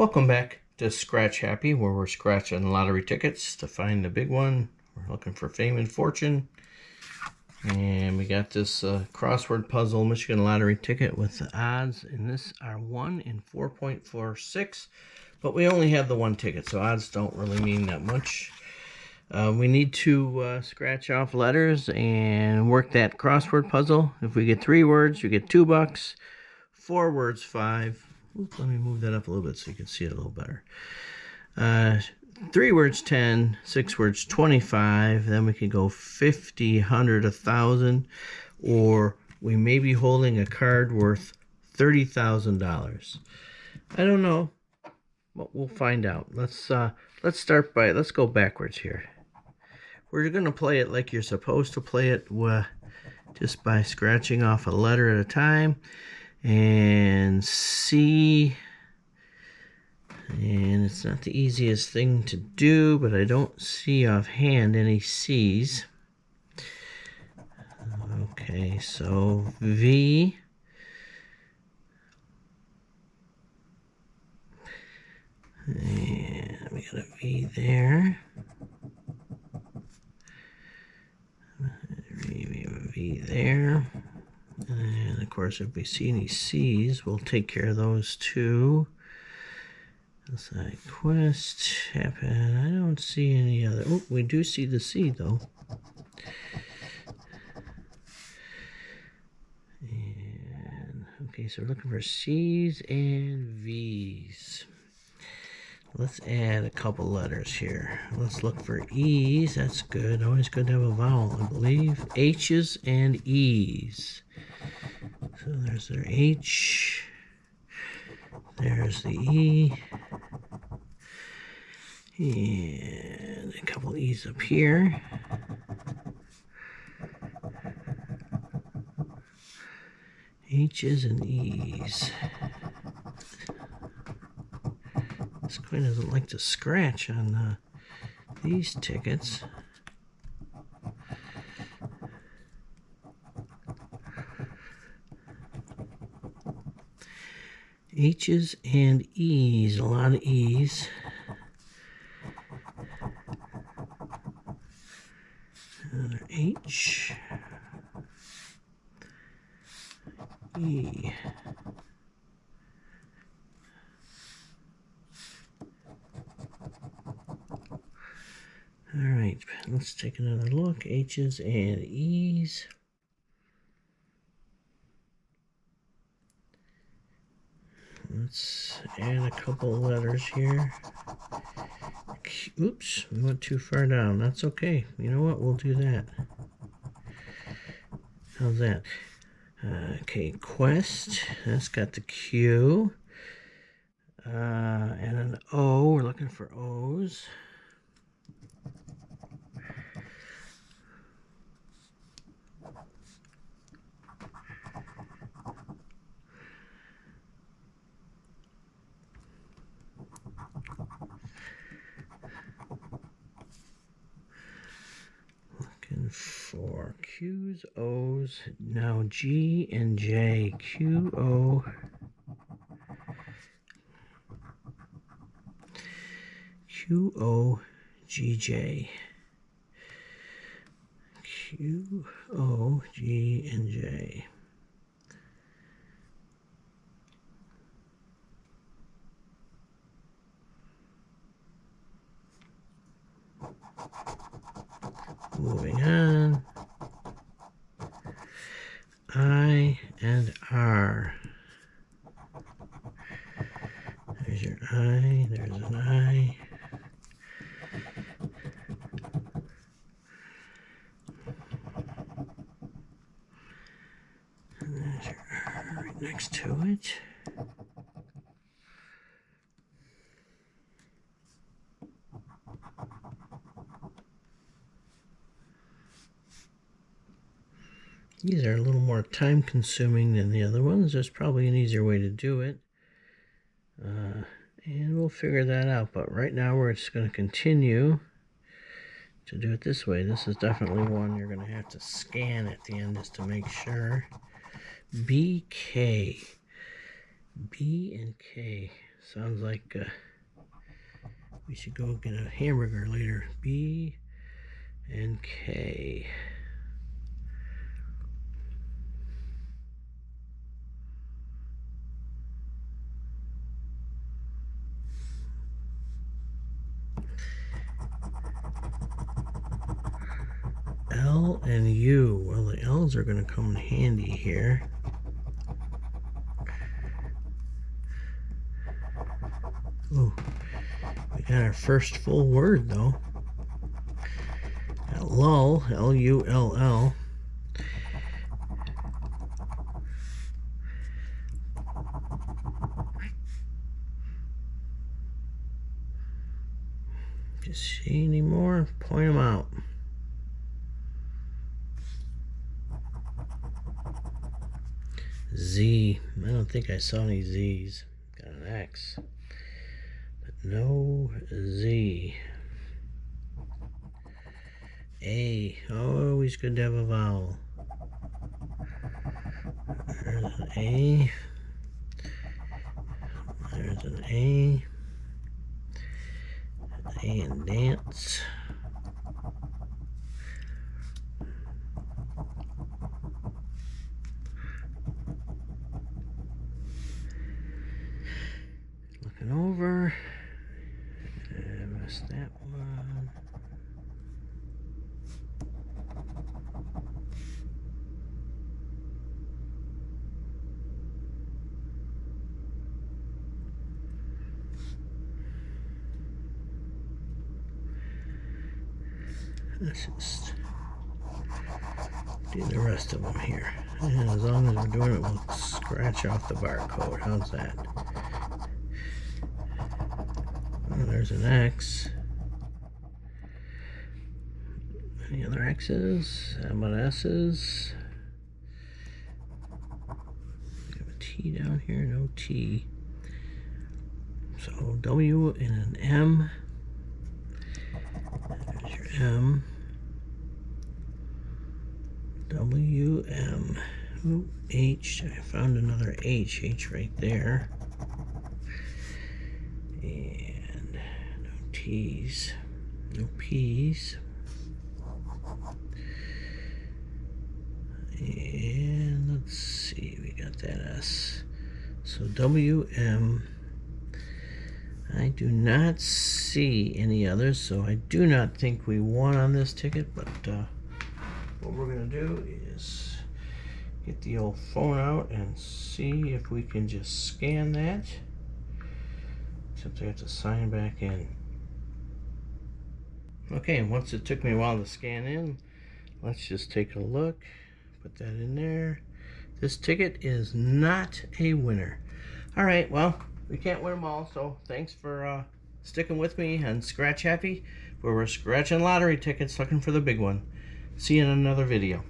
Welcome back to Scratch Happy, where we're scratching lottery tickets to find the big one. We're looking for fame and fortune. And we got this crossword puzzle Michigan lottery ticket with the odds in this are 1 in 4.46. But we only have the one ticket, so odds don't really mean that much. We need to scratch off letters and work that crossword puzzle. If we get 3 words, you get $2. 4 words, 5. Oops, let me move that up a little bit so you can see it a little better. 3 words, 10. 6 words, 25. Then we can go 50, 100, 1,000. Or we may be holding a card worth $30,000. I don't know, but we'll find out. Let's go backwards here. We're going to play it like you're supposed to play it, just by scratching off a letter at a time. And C, and it's not the easiest thing to do, but I don't see offhand any C's. Okay, so V, and we got a V there. We have a V there. And of course, if we see any C's, we'll take care of those too. Side quest happen. I don't see any other. Oh, we do see the C though. And okay, so we're looking for C's and V's. Let's add a couple letters here. Let's look for E's. That's good. Always good to have a vowel, I believe. H's and E's. So there's their H. There's the E. And a couple E's up here. H's and E's. This coin doesn't like to scratch on these tickets. H's and E's, a lot of E's. Another H, E. All right, let's take another look. H's and E's. Let's add a couple of letters here. Oops, we went too far down. That's okay. You know what? We'll do that. How's that? Okay, quest. That's got the Q. And an O. We're looking for O's. For Q's, O's, now G and J. Q, O, Q, O, G, J. Q, O, G, and J. Moving on. I and R. There's your I, there's an I. And there's your R right next to it. These are a little more time consuming than the other ones. There's probably an easier way to do it. And we'll figure that out. But right now we're just going to continue to do it this way. This is definitely one you're going to have to scan at the end just to make sure. BK. B and K. Sounds like we should go get a hamburger later. B and K. L and U. Well, the L's are going to come in handy here. Ooh, we got our first full word though. Got lull, L-U-L-L. Just see any more? Point them out. Z. I don't think I saw any Z's. Got an X. But no Z. A. Always good to have a vowel. There's an A. There's an A. A in dance. Looking over. I missed that one. Let's just do the rest of them here. And as long as we're doing it, we'll scratch off the barcode. How's that? Oh, there's an X. Any other X's? How about S's? We have a T down here, no T. So W and an M. There's your M. W, M. Ooh, H. I found another H. H right there. And no T's. No P's. And let's see, we got that S. So W, M. I do not see any others, so I do not think we won on this ticket, but what we're going to do is get the old phone out and see if we can just scan that. Except I have to sign back in. Okay, once it took me a while to scan in, let's just take a look. Put that in there. This ticket is not a winner. All right, well, we can't win them all, so thanks for sticking with me on Scratch Happy, where we're scratching lottery tickets looking for the big one. See you in another video.